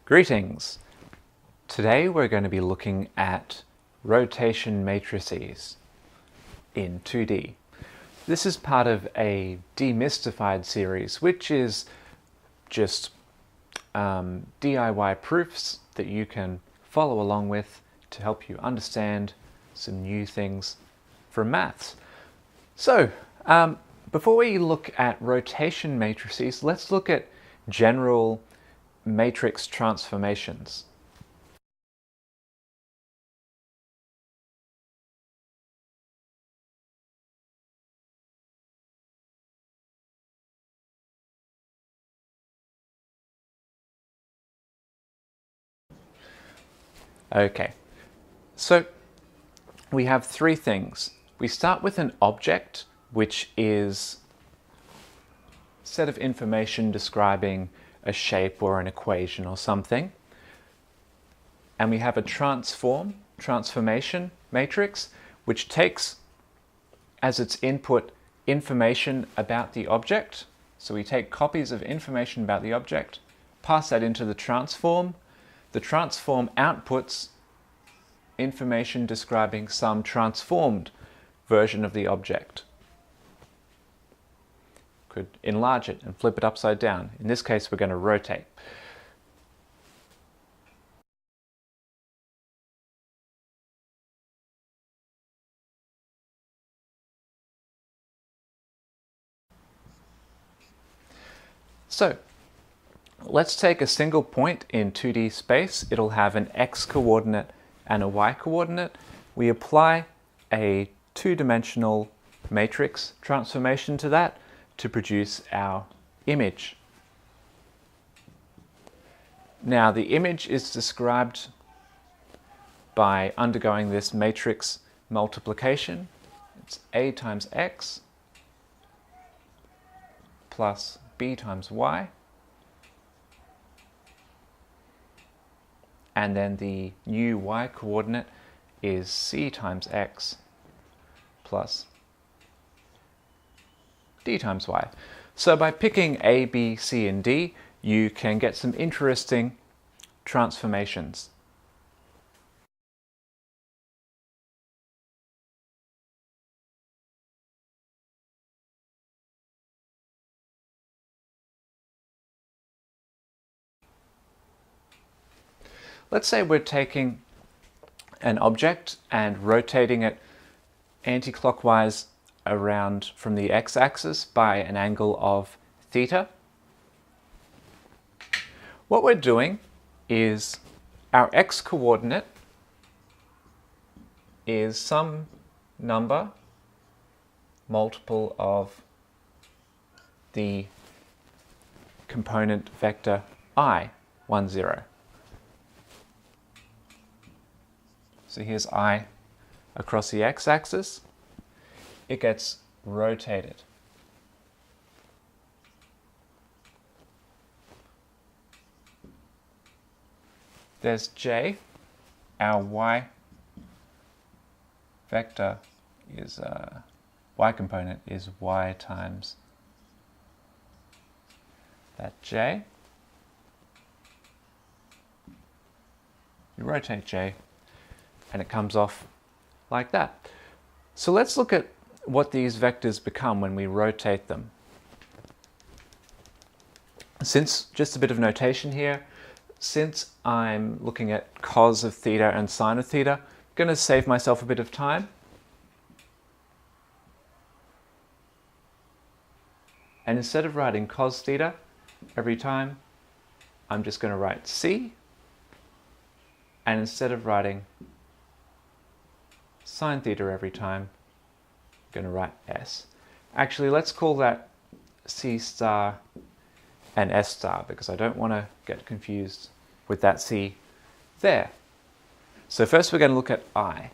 Greetings! Today we're going to be looking at rotation matrices in 2D. This is part of a Demystified series, which is just DIY proofs that you can follow along with to help you understand some new things from maths. So, before we look at rotation matrices, let's look at general matrix transformations. Okay, so we have three things. We start with an object, which is a set of information describing a shape or an equation or something. And we have a transformation matrix, which takes as its input information about the object. So we take copies of information about the object, pass that into the transform. The transform outputs information describing some transformed version of the object. Could enlarge it and flip it upside down. In this case, we're going to rotate. So, let's take a single point in 2D space. It'll have an x-coordinate and a y-coordinate. We apply a two-dimensional matrix transformation to that to produce our image. Now, the image is described by undergoing this matrix multiplication. It's A times x plus B times y. And then the new y coordinate is c times x plus d times y. So by picking A, B, C, and D, you can get some interesting transformations. Let's say we're taking an object and rotating it anti-clockwise around from the x-axis by an angle of theta. What we're doing is our x-coordinate is some number multiple of the component vector I, 1, 0. So here's I across the x-axis. It gets rotated. There's j. Our y vector is, y component is y times that j. You rotate j, and it comes off like that. So let's look at what these vectors become when we rotate them. Just a bit of notation here, since I'm looking at cos of theta and sine of theta, I'm going to save myself a bit of time. And instead of writing cos theta every time, I'm just going to write c. And instead of writing sine theta every time, I'm going to write s. Actually, let's call that c star and s star because I don't want to get confused with that c there. So first we're going to look at I.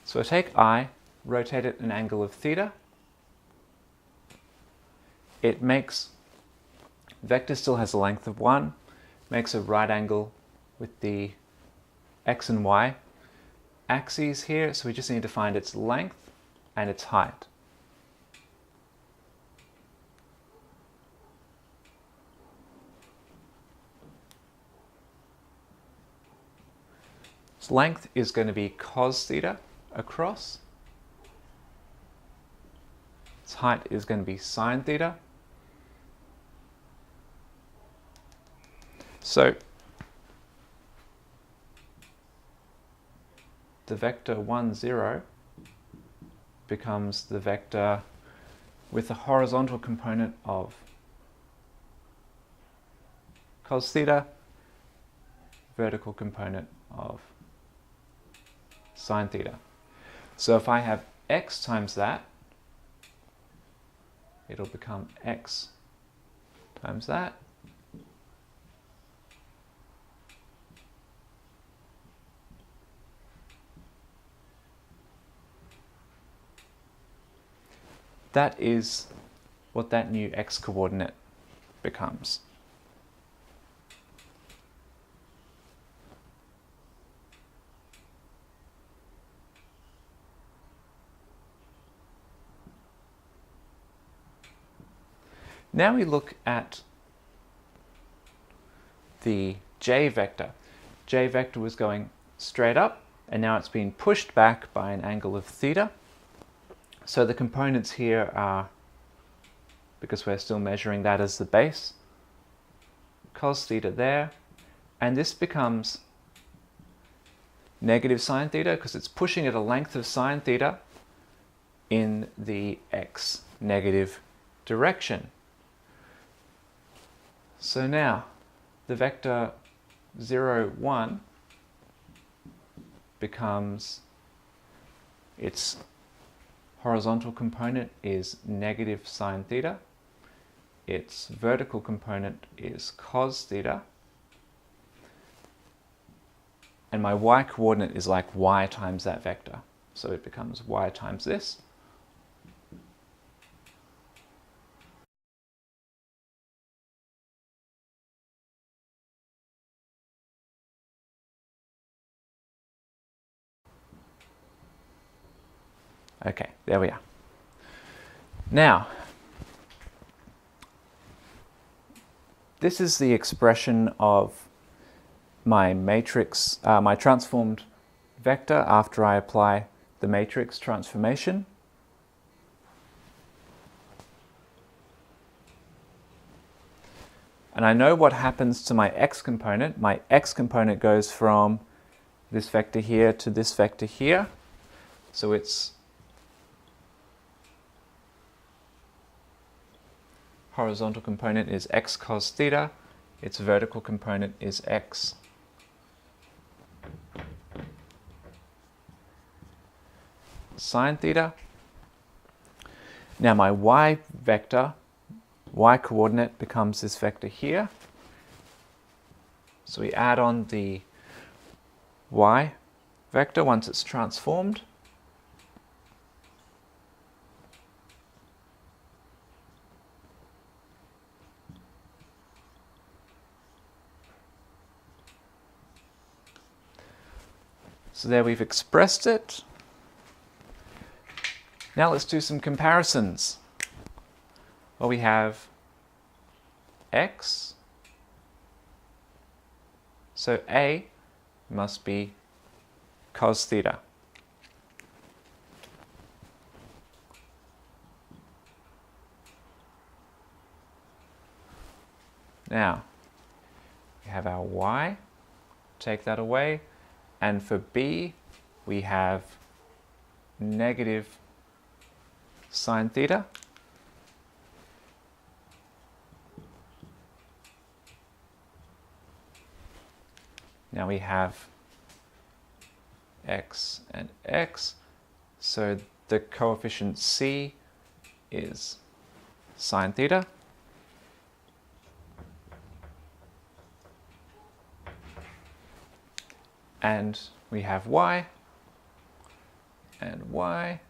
So I take I, rotate it an angle of theta. It makes, vector still has a length of 1. makes a right angle with the x and y axes here, so we just need to find its length and its height. Its length is going to be cos theta across. Its height is going to be sine theta. So the vector 1, 0 becomes the vector with a horizontal component of cos theta, vertical component of sine theta. So if I have x times that, it'll become x times that. That is what that new x coordinate becomes. Now we look at the j vector. J vector was going straight up, and now it's being pushed back by an angle of theta. So the components here are, because we're still measuring that as the base, cos theta there, and this becomes negative sine theta because it's pushing at a length of sine theta in the x negative direction. So now the vector 0, 1 becomes, its horizontal component is negative sine theta, its vertical component is cos theta, and my y coordinate is like y times that vector. So it becomes y times this. Okay, there we are. Now, this is the expression of my matrix, my transformed vector after I apply the matrix transformation. And I know what happens to my x component. My x component goes from this vector here to this vector here. So its horizontal component is x cos theta, its vertical component is x sine theta. Now my y vector, y coordinate becomes this vector here. So we add on the y vector once it's transformed. So there we've expressed it. Now let's do some comparisons. Well, we have x, so A must be cos theta. Now, we have our y, take that away, and for B, we have negative sine theta. Now we have x and x, so the coefficient C is sine theta. And we have y and y.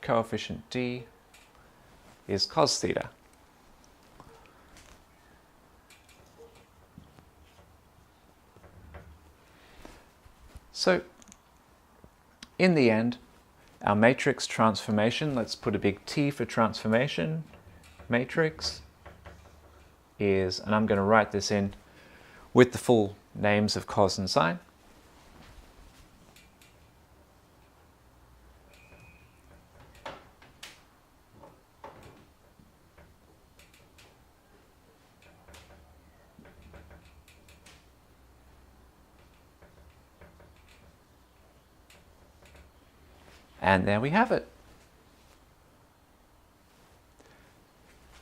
Coefficient D is cos theta. So in the end, our matrix transformation, let's put a big T for transformation, matrix is, and I'm going to write this in with the full names of cos and sine. And there we have it.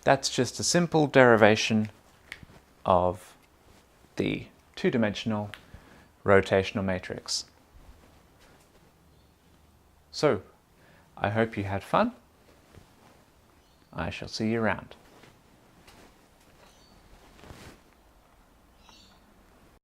That's just a simple derivation of the two-dimensional rotational matrix. So, I hope you had fun. I shall see you around.